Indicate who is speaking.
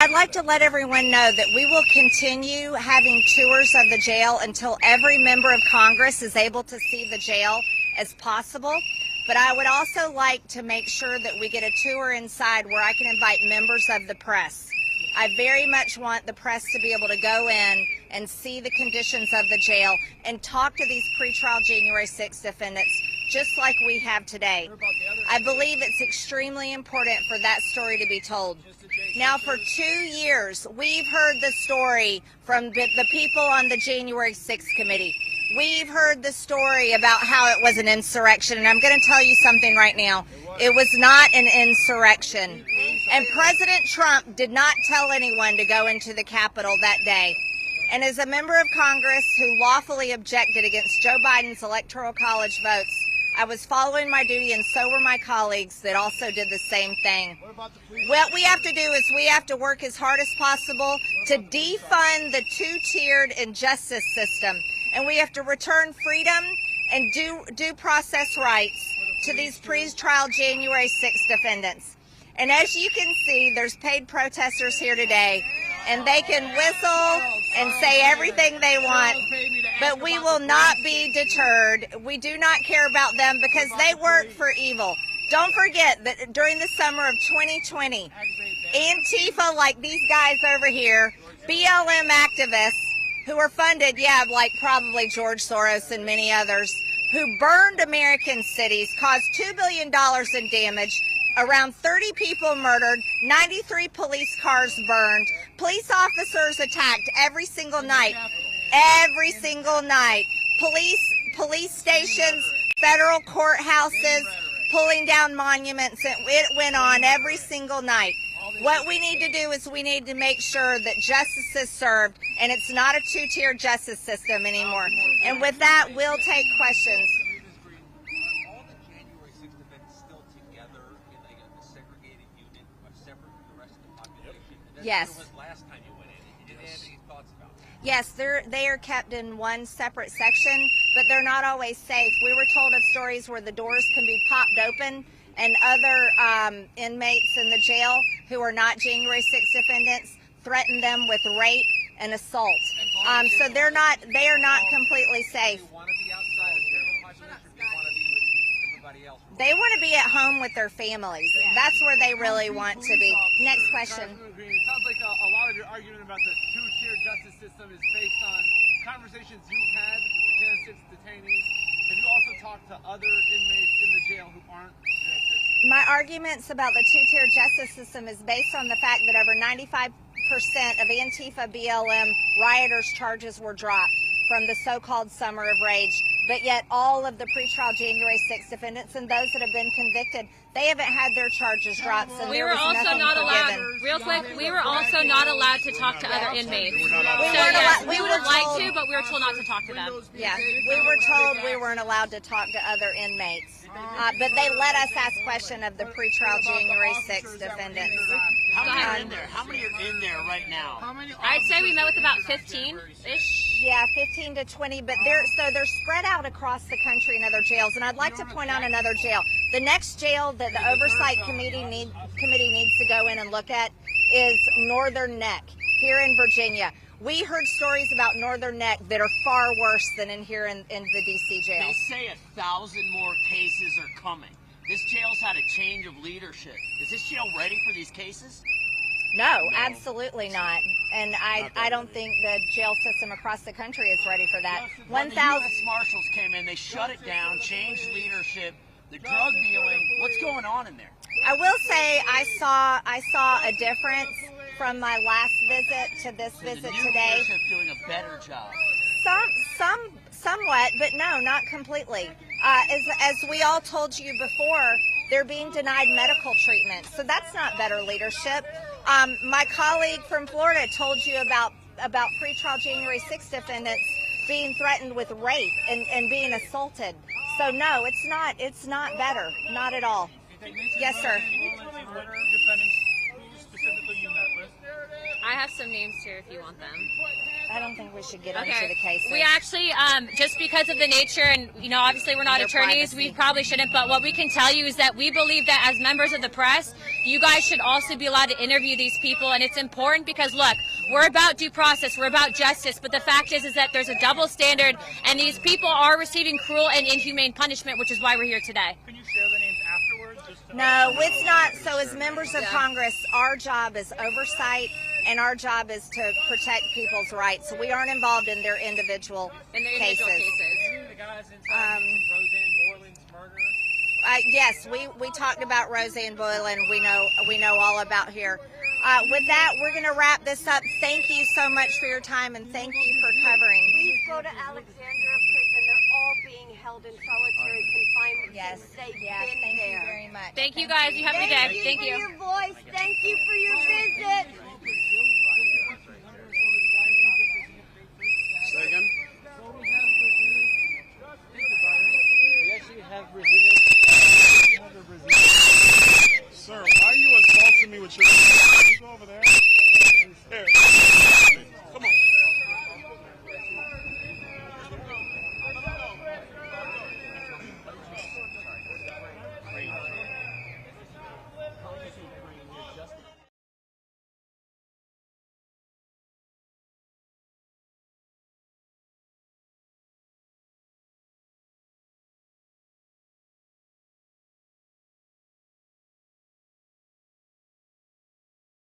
Speaker 1: I'd like to let everyone know that we will continue having tours of the jail until every member of Congress is able to see the jail as possible. But I would also like to make sure that we get a tour inside where I can invite members of the press. I very much want the press to be able to go in and see the conditions of the jail and talk to these pretrial January 6th defendants just like we have today. I believe it's extremely important for that story to be told. Now, for 2 years, we've heard the story from the people on the January 6th committee. We've heard the story about how it was an insurrection, and I'm going to tell you something right now. It was not an insurrection. And President Trump did not tell anyone to go into the Capitol that day. And as a member of Congress who lawfully objected against Joe Biden's Electoral College votes, I was following my duty, and so were my colleagues that also did the same thing. What we have to do is we have to work as hard as possible to defund the two-tiered injustice system. And we have to return freedom and due process rights to these pre-trial January 6th defendants. And as you can see, there's paid protesters here today, and they can whistle and say everything they want, but we will not be deterred. We do not care about them because they work for evil. Don't forget that during the summer of 2020, Antifa, like these guys over here, BLM activists, who are funded, like probably George Soros and many others, who burned American cities, caused $2 billion in damage, around 30 people murdered, 93 police cars burned, police officers attacked every single night. Every single night. Police stations, federal courthouses, pulling down monuments. It went on every single night. What we need to do is we need to make sure that justice is served, and it's not a two-tier justice system anymore. And with that, we'll take questions.
Speaker 2: Are all the January 6th events still together in a segregated unit, separate from the rest of the population?
Speaker 1: Yes.
Speaker 2: That was last time you went in. Did you have any thoughts about that?
Speaker 1: Yes, they are kept in one separate section, but they're not always safe. We were told of stories where the doors can be popped open, and other inmates in the jail who are not January 6th defendants threaten them with rape and assault. So they are not completely safe.
Speaker 2: Do you want to be outside of general population, or do you want to be with everybody else?
Speaker 1: They want to be at home with their families. That's where they really want to be. Next question.
Speaker 3: It sounds like a lot of your argument about the two-tier justice system is based on conversations you've had with the Jan 6 detainees. Have you also talked to other inmates in the jail who aren't Jan 6?
Speaker 1: My arguments about the two-tier justice system is based on the fact that over 95% of Antifa BLM rioters' charges were dropped from the so-called Summer of Rage. But yet all of the pretrial January 6th defendants and those that have been convicted, they haven't had their charges dropped, so
Speaker 4: we
Speaker 1: there
Speaker 4: were
Speaker 1: was
Speaker 4: also
Speaker 1: nothing
Speaker 4: not allowed.
Speaker 1: forgiven.
Speaker 4: Real quick, we were also not allowed to talk to other inmates.
Speaker 1: We
Speaker 4: So
Speaker 1: weren't
Speaker 4: yes,
Speaker 1: allowed-
Speaker 4: we
Speaker 1: we
Speaker 4: would
Speaker 1: were
Speaker 4: have liked
Speaker 1: told-
Speaker 4: to, but we were told not to talk to them.
Speaker 1: Yeah, we were told we weren't allowed to talk to other inmates, but they let us ask questions of the pretrial January 6th defendants.
Speaker 5: How many are in there? How many are in there right now?
Speaker 4: I'd say we met with about 15-ish.
Speaker 1: Yeah, 15 to 20, but they're spread out across the country in other jails. And I'd like to point out another jail. The next jail that the Oversight Committee needs to go in and look at is Northern Neck here in Virginia. We heard stories about Northern Neck that are far worse than in here in the D.C. jail.
Speaker 5: They say 1,000 more cases are coming. This jail's had a change of leadership. Is this jail ready for these cases?
Speaker 1: No, absolutely not. And I don't think the jail system across the country is ready for that.
Speaker 5: When the U.S. Marshals came in, they shut it down, changed leadership, the drug dealing. What's going on in there?
Speaker 1: I will say I saw a difference from my last visit to this visit
Speaker 5: the new
Speaker 1: today.
Speaker 5: leadership doing a better job.
Speaker 1: Somewhat, but no, not completely. As we all told you before, they're being denied medical treatment. So that's not better leadership. My colleague from Florida told you about pretrial January 6th defendants being threatened with rape and being assaulted. So no, it's not better. Not at all. Yes, sir.
Speaker 3: Can you tell me what defendants specifically you met with?
Speaker 4: I have some some names here if you want them.
Speaker 1: I don't think we should get into
Speaker 4: Okay.
Speaker 1: the cases.
Speaker 4: We actually, just because of the nature, and obviously we're not
Speaker 1: Their
Speaker 4: attorneys,
Speaker 1: privacy.
Speaker 4: we probably shouldn't. But what we can tell you is that we believe that as members of the press, you guys should also be allowed to interview these people, and it's important because look, we're about due process, we're about justice. But the fact is that there's a double standard, and these people are receiving cruel and inhumane punishment, which is why we're here today.
Speaker 6: Can you share the names afterwards?
Speaker 1: No, it's not. So as members of Congress, our job is oversight, and our job is to protect people's rights. So we aren't involved in their individual cases.
Speaker 6: The guys inside Roseanne Boylan's murder.
Speaker 1: Yes, we talked about Roseanne Boylan. We know all about here. With that, we're going to wrap this up. Thank you so much for your time, and thank you for covering.
Speaker 7: Please go to Alexandria Prison. They're all being held in solitary confinement.
Speaker 1: Yes,
Speaker 7: since they've
Speaker 1: yes,
Speaker 7: been
Speaker 1: thank
Speaker 7: there.
Speaker 1: you very much.
Speaker 4: Thank you guys. You have a good day. Thank you.
Speaker 7: Thank you for your voice. Thank you for your visit.